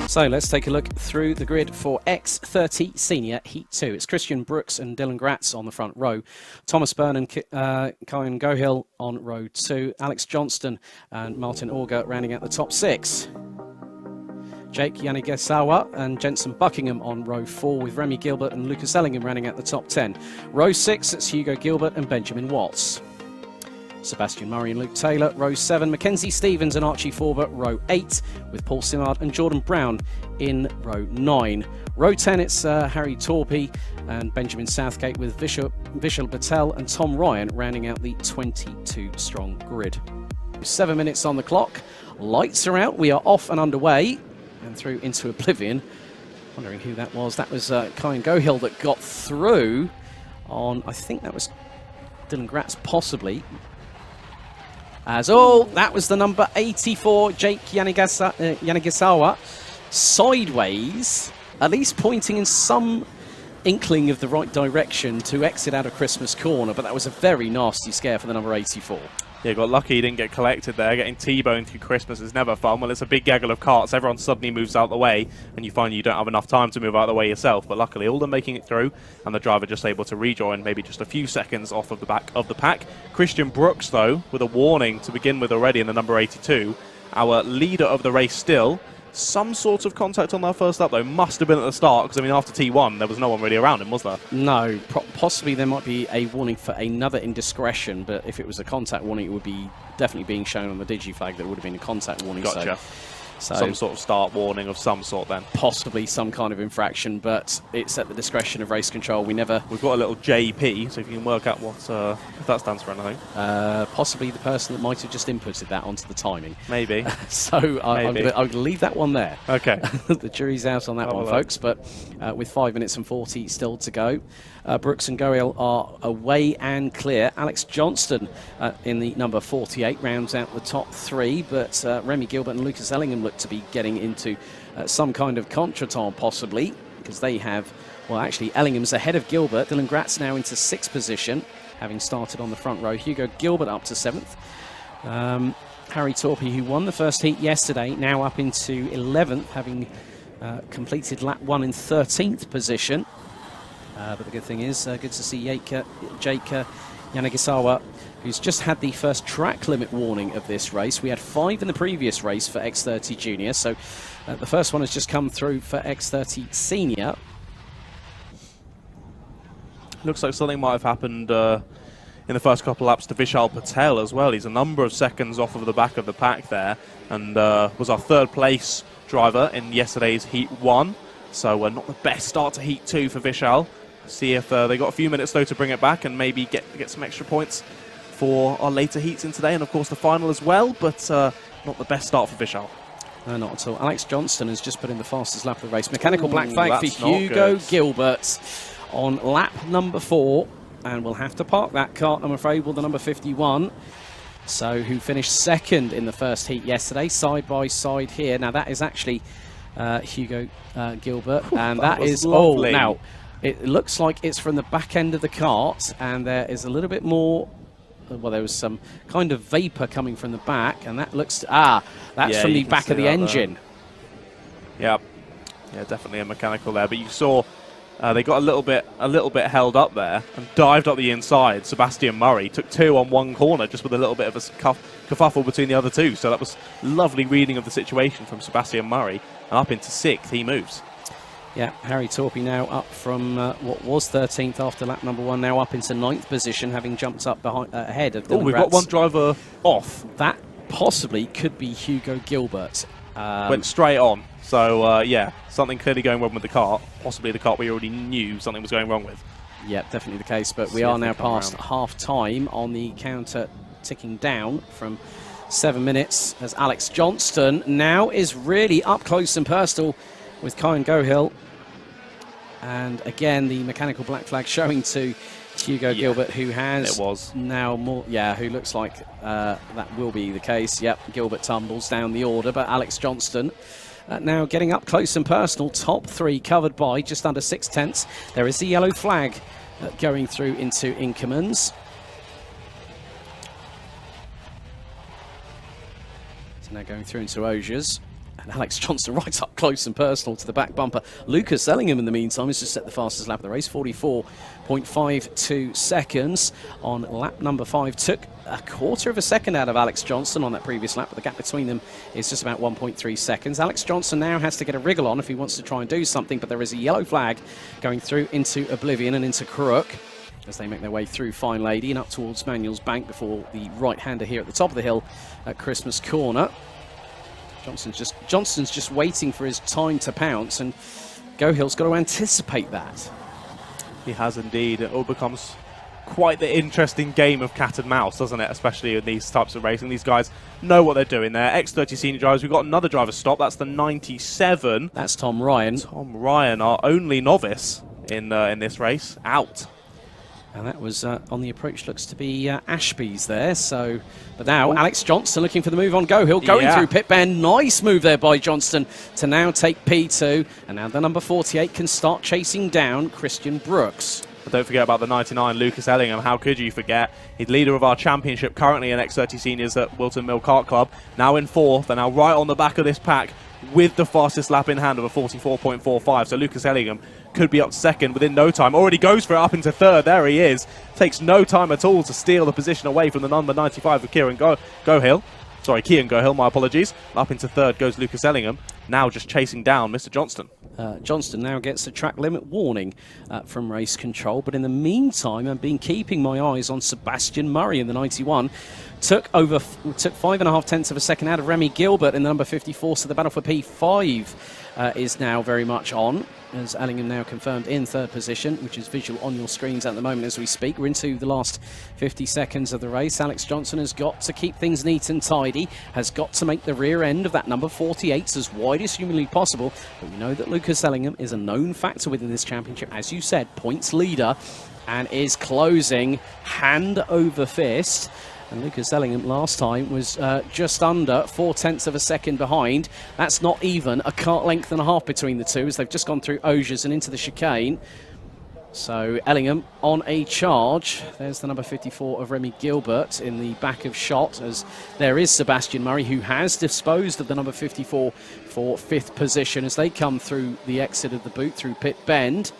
So let's take a look through the grid for X30 Senior Heat 2. It's Christian Brooks and Dylan Gratz on the front row. Thomas Byrne and Kyan Gohill on row 2. Alex Johnston and Martin Auger rounding out the top 6. Jake Yanigisawa and Jensen Buckingham on row 4, with Remy Gilbert and Lucas Ellingham rounding out the top 10. Row 6, it's Hugo Gilbert and Benjamin Watts. Sebastian Murray and Luke Taylor, row 7. Mackenzie Stevens and Archie Forbert, row 8, with Paul Simard and Jordan Brown in row 9. Row 10, it's Harry Torpy and Benjamin Southgate, with Vishal Patel and Tom Ryan rounding out the 22-strong grid. 7 minutes on the clock. Lights are out. We are off and underway and through into oblivion. Wondering who that was. That was Kyan Gohill that got through on, I think that was Dylan Gratz, possibly. That was the number 84, Jake Yanigisawa, sideways, at least pointing in some inkling of the right direction to exit out of Christmas Corner, but that was a very nasty scare for the number 84. Yeah, got lucky he didn't get collected there. Getting T-boned through Christmas is never fun. Well, it's a big gaggle of carts. Everyone suddenly moves out the way, and you find you don't have enough time to move out the way yourself. But luckily, all of them making it through, and the driver just able to rejoin, maybe just a few seconds off of the back of the pack. Christian Brooks, though, with a warning to begin with already in the number 82. Our leader of the race still. Some sort of contact on that first lap, though. Must have been at the start, because, I mean, after T1, there was no one really around him, was there? No. Possibly there might be a warning for another indiscretion, but if it was a contact warning, it would be definitely being shown on the digi-flag that it would have been a contact warning. Gotcha. So some sort of start warning of some sort then. Possibly some kind of infraction, but it's at the discretion of race control. We've got a little JP, so if you can work out what if that stands for anything. Possibly the person that might have just inputted that onto the timing. Maybe. So I'm going to leave that one there. Okay. The jury's out on that one, folks, but with 5 minutes and 40 still to go. Brooks and Gohill are away and clear. Alex Johnston in the number 48 rounds out the top 3, but Remy Gilbert and Lucas Ellingham look to be getting into some kind of contretemps, possibly, because they have, well, actually, Ellingham's ahead of Gilbert. Dylan Gratz now into 6th position, having started on the front row. Hugo Gilbert up to 7th. Harry Torpy, who won the first heat yesterday, now up into 11th, having completed lap 1 in 13th position. But the good thing is, good to see Jake Yanigisawa, who's just had the first track limit warning of this race. We had 5 in the previous race for X30 Junior, so the first one has just come through for X30 Senior. Looks like something might have happened in the first couple laps to Vishal Patel as well. He's a number of seconds off of the back of the pack there, and was our 3rd place driver in yesterday's Heat 1. So not the best start to Heat 2 for Vishal. See if they got a few minutes though to bring it back and maybe get some extra points for our later heats in today, and of course the final as well, but not the best start for Vishal. No, not at all. Alex Johnston has just put in the fastest lap of the race. Mechanical black flag for Hugo Gilbert on lap number 4, and we'll have to park that kart, I'm afraid, with the number 51. So, who finished 2nd in the first heat yesterday, side by side here. Now that is actually Hugo Gilbert, and that is lovely. Now it looks like it's from the back end of the kart, and there is a little bit more. Well, there was some kind of vapor coming from the back, and that looks that's from the back of the engine. Yeah, definitely a mechanical there. But you saw they got a little bit held up there and dived up the inside. Sebastian Murray took 2 on one corner just with a little bit of a kerfuffle between the other 2. So that was lovely reading of the situation from Sebastian Murray, and up into 6th he moves. Yeah, Harry Torpy now up from what was 13th after lap number 1, now up into 9th position, having jumped up ahead of Dylan We've got one driver off. That possibly could be Hugo Gilbert. Went straight on. So, yeah, something clearly going wrong with the kart. Possibly the kart we already knew something was going wrong with. Yeah, definitely the case. But we are now past half-time on the counter, ticking down from 7 minutes, as Alex Johnston now is really up close and personal with Kyan Gohill. And again, the mechanical black flag showing to Hugo Gilbert, who has now more, who looks like that will be the case. Yep, Gilbert tumbles down the order, but Alex Johnston now getting up close and personal. Top 3 covered by just under 6/10. There is the yellow flag going through into Inkermans. So now going through into Osiers. And Alex Johnson right up close and personal to the back bumper. Lucas Ellingham, in the meantime, has just set the fastest lap of the race, 44.52 seconds on lap number 5. Took a quarter of a second out of Alex Johnson on that previous lap, but the gap between them is just about 1.3 seconds. Alex Johnson now has to get a wriggle on if he wants to try and do something, but there is a yellow flag going through into Oblivion and into Crook as they make their way through Fine Lady and up towards Manuel's Bank before the right-hander here at the top of the hill at Christmas Corner. Johnson's just waiting for his time to pounce, and Gohill's got to anticipate that. He has indeed. It all becomes quite the interesting game of cat and mouse, doesn't it? Especially in these types of racing. These guys know what they're doing there. X30 senior drivers. We've got another driver stop. That's the 97. That's Tom Ryan. Tom Ryan, our only novice in this race, out. And that was on the approach, looks to be Ashby's there. So, but now Alex Johnson looking for the move on Gohill, going through pit bend. Nice move there by Johnston to now take P2. And now the number 48 can start chasing down Christian Brooks. But don't forget about the 99, Lucas Ellingham. How could you forget? He's leader of our championship, currently in X30 Seniors at Whilton Mill Kart Club. Now in 4th, and now right on the back of this pack with the fastest lap in hand of a 44.45. So Lucas Ellingham could be up 2nd within no time. Already goes for it up into 3rd. There he is. Takes no time at all to steal the position away from the number 95 of Kieran Gohill. Sorry, Kian Gohill, my apologies. Up into 3rd goes Lucas Ellingham. Now just chasing down Mr. Johnston. Johnston now gets a track limit warning from race control, but in the meantime I've been keeping my eyes on Sebastian Murray in the 91. Took 5.5 tenths of a second out of Remy Gilbert in the number 54, so the battle for P5 is now very much on, as Ellingham now confirmed in 3rd position, which is visual on your screens at the moment as we speak. We're into the last 50 seconds of the race. Alex Johnson has got to keep things neat and tidy, has got to make the rear end of that number 48 as wide as humanly possible, but we know that Lucas Ellingham is a known factor within this championship, as you said, points leader, and is closing hand over fist. And Lucas Ellingham last time was just under 4 tenths of a second behind. That's not even a kart length and a half between the two, as they've just gone through Augiers and into the chicane. So Ellingham on a charge. There's the number 54 of Remy Gilbert in the back of shot, as there is Sebastian Murray, who has disposed of the number 54 for 5th position as they come through the exit of the boot through pit bend.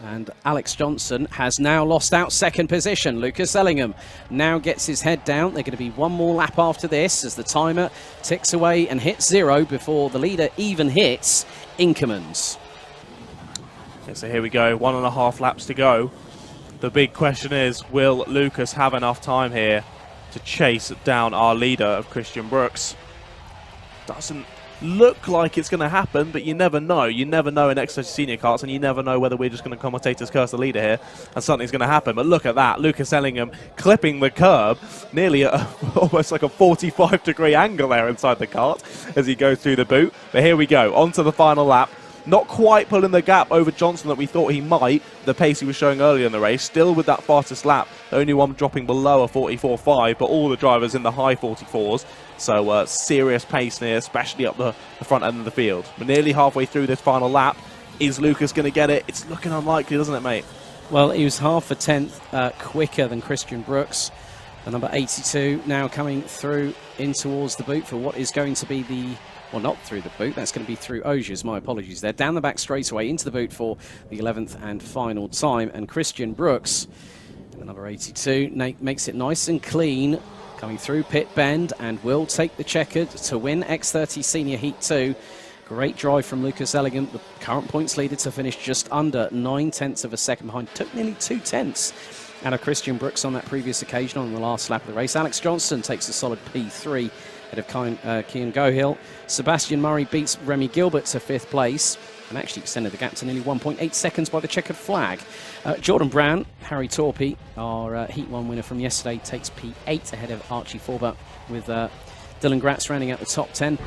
And Alex Johnson has now lost out 2nd position. Lucas Ellingham now gets his head down. They're going to be one more lap after this as the timer ticks away and hits 0 before the leader even hits Inkermans. Okay, so here we go, 1.5 laps to go. The big question is, will Lucas have enough time here to chase down our leader of Christian Brooks? Doesn't look like it's going to happen, but you never know. You never know in X30 Senior Karts, and you never know whether we're just going to commentators curse the leader here and something's going to happen. But look at that, Lucas Ellingham clipping the curb nearly at almost like a 45-degree angle there inside the kart as he goes through the boot. But here we go, on to the final lap. Not quite pulling the gap over Johnson that we thought he might, the pace he was showing earlier in the race. Still with that fastest lap, the only one dropping below a 44.5, but all the drivers in the high 44s. So serious pace here, especially up the front end of the field. We're nearly halfway through this final lap. Is Lucas going to get it? It's looking unlikely, doesn't it, mate? Well, he was half a tenth quicker than Christian Brooks. The number 82 now coming through in towards the boot for what is going to be the... Well, not through the boot. That's going to be through Augiers. My apologies there. Down the back straightaway into the boot for the 11th and final time. And Christian Brooks, the number 82, makes it nice and clean, coming through pit bend, and will take the checkered to win X30 Senior Heat 2. Great drive from Lucas Ellingham, the current points leader, to finish just under 9 tenths of a second behind. Took nearly 2 tenths out of Christian Brooks on that previous occasion on the last lap of the race. Alex Johnson takes a solid P3 ahead of Kian Gohill. Sebastian Murray beats Remy Gilbert to 5th place and actually extended the gap to nearly 1.8 seconds by the checkered flag. Jordan Brown, Harry Torpey, our Heat 1 winner from yesterday, takes P8 ahead of Archie Forbuck, with Dylan Gratz rounding out the top 10.